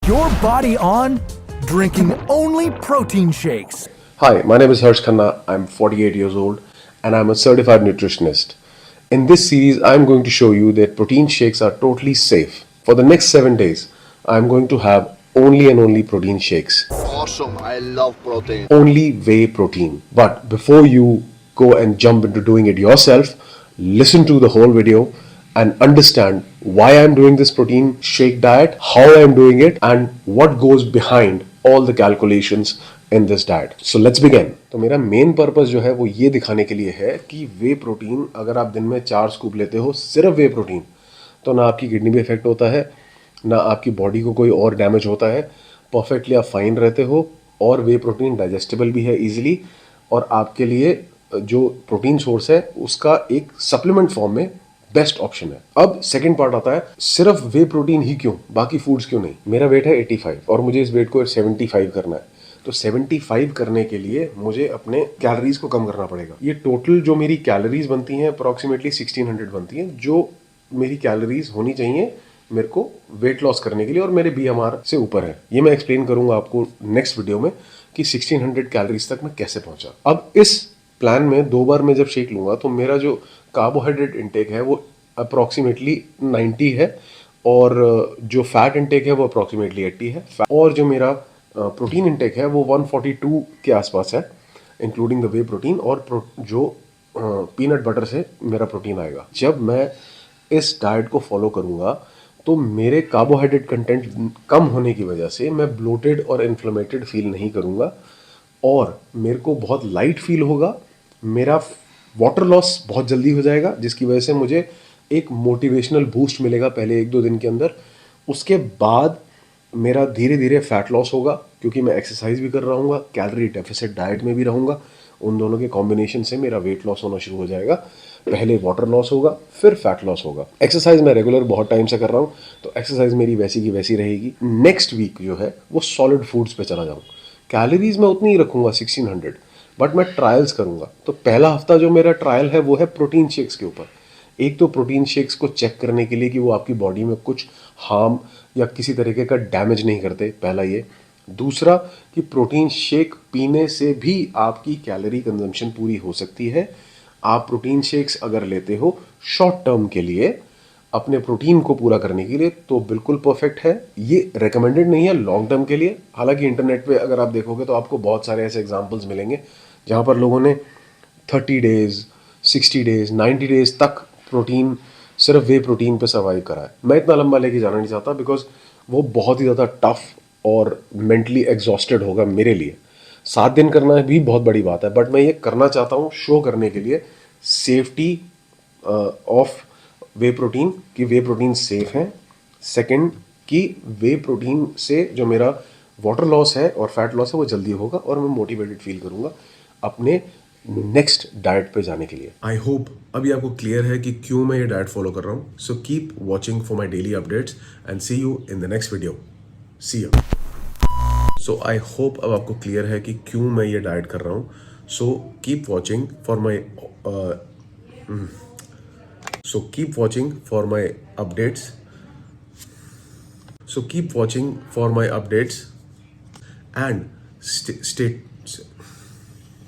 your body on drinking only protein shakes. Hi, my name is Harsh Khanna. I'm 48 years old and I'm a certified nutritionist. In this series, I'm going to show you that protein shakes are totally safe. For the next 7 days, I'm going to have only and only protein shakes. Awesome. I love protein. Only whey protein. But before you go and jump into doing it yourself, listen to the whole video and understand why I'm doing this protein shake diet, how I'm doing it, and what goes behind all the calculations in this diet. So let's begin. तो मेरा main purpose जो है वो ये दिखाने के लिए है कि वे प्रोटीन अगर आप दिन में 4 स्कूप लेते हो सिर्फ वे प्रोटीन, तो ना आपकी किडनी पे इफेक्ट होता है, ना आपकी बॉडी को कोई और डैमेज होता है, परफेक्टली आप फाइन रहते हो, और वे प्रोटीन डाइजेस्टेबल भी है इजीली, और आपके लिए जो प्रोटीन सोर्स है उसका एक सप्लीमेंट फॉर्म में बेस्ट ऑप्शन है। अब सेकंड पार्ट आता है, सिर्फ वे प्रोटीन ही क्यों, बाकी फूड्स क्यों नहीं। मेरा वेट है 85 और मुझे इस वेट को 75 करना है, तो 75 करने के लिए मुझे अपने कैलोरीज को कम करना पड़ेगा। ये टोटल जो मेरी कैलोरीज बनती हैं अप्रोक्सीमेटली 1600 बनती हैं, जो मेरी कैलोरीज होनी चाहिए मेरे को वेट लॉस करने के लिए, और मेरे BMR से ऊपर है। ये मैं एक्सप्लेन करूंगा आपको नेक्स्ट वीडियो में कि 1600 कैलोरीज तक मैं कैसे पहुंचा। अब इस प्लान में 2 बार मैं जब शेक लूंगा तो मेरा जो कार्बोहाइड्रेट इंटेक है वो अप्रोक्सीमेटली 90 है, और जो फैट इंटेक है वो अप्रोक्सीमेटली 80 है, और जो मेरा प्रोटीन इंटेक है वो 142 के आसपास है, इंक्लूडिंग द वे प्रोटीन, और जो पीनट बटर से मेरा प्रोटीन आएगा। जब मैं इस डाइट को फॉलो करूंगा तो मेरे कार्बोहाइड्रेट कंटेंट कम होने की वजह से मैं ब्लोटेड और इन्फ्लेमेटेड फील नहीं करूंगा, और मेरे को बहुत लाइट फील होगा। मेरा वाटर लॉस बहुत जल्दी हो जाएगा, जिसकी वजह से मुझे एक मोटिवेशनल बूस्ट मिलेगा पहले 1-2 दिन के अंदर। उसके बाद मेरा धीरे धीरे फैट लॉस होगा, क्योंकि मैं एक्सरसाइज भी कर रहा हूँ, कैलोरी डेफिसिट डाइट में भी रहूँगा। उन दोनों के कॉम्बिनेशन से मेरा वेट लॉस होना शुरू हो जाएगा। पहले वाटर लॉस होगा, फिर फैट लॉस होगा। एक्सरसाइज मैं रेगुलर बहुत टाइम से कर रहा हूँ, तो एक्सरसाइज मेरी वैसी की वैसी रहेगी। नेक्स्ट वीक जो है वो सॉलिड फूड्स पे चला जाऊँ। कैलोरीज मैं उतनी ही रखूँगा 1600, बट मैं ट्रायल्स करूँगा। तो पहला हफ्ता जो मेरा ट्रायल है वो है प्रोटीन शेक्स के ऊपर। एक तो प्रोटीन शेक्स को चेक करने के लिए कि वो आपकी बॉडी में कुछ हार्म या किसी तरीके का डैमेज नहीं करते, पहला ये। दूसरा कि प्रोटीन शेक पीने से भी आपकी कैलोरी कंजम्पशन पूरी हो सकती है। आप प्रोटीन शेक्स अगर लेते हो शॉर्ट टर्म के लिए अपने प्रोटीन को पूरा करने के लिए तो बिल्कुल परफेक्ट है। ये रिकमेंडेड नहीं है लॉन्ग टर्म के लिए। हालांकि इंटरनेट पे अगर आप देखोगे तो आपको बहुत सारे ऐसे एग्जांपल्स मिलेंगे जहां पर लोगों ने 30 डेज, 60 डेज, 90 डेज तक प्रोटीन, सिर्फ वे प्रोटीन पे सर्वाइव करा है। मैं इतना लंबा लेके जाना नहीं चाहता, बिकॉज वो बहुत ही ज़्यादा टफ और मेंटली एग्जॉस्टेड होगा मेरे लिए। 7 दिन करना भी बहुत बड़ी बात है, बट मैं ये करना चाहता हूँ शो करने के लिए सेफ्टी ऑफ वे प्रोटीन, कि वे प्रोटीन सेफ हैं। सेकंड कि वे प्रोटीन से जो मेरा वाटर लॉस है और फैट लॉस है वो जल्दी होगा, और मैं मोटिवेटेड फील करूँगा अपने नेक्स्ट डाइट पे जाने के लिए। आई होप अभी आपको क्लियर है कि क्यों मैं ये डाइट फॉलो कर रहा हूँ। So keep watching for my daily updates and see you in the next video. See you. So I hope अब आपको क्लियर है कि क्यों मैं ये डाइट कर रहा हूँ। So keep watching for my updates. So keep watching for my updates and stay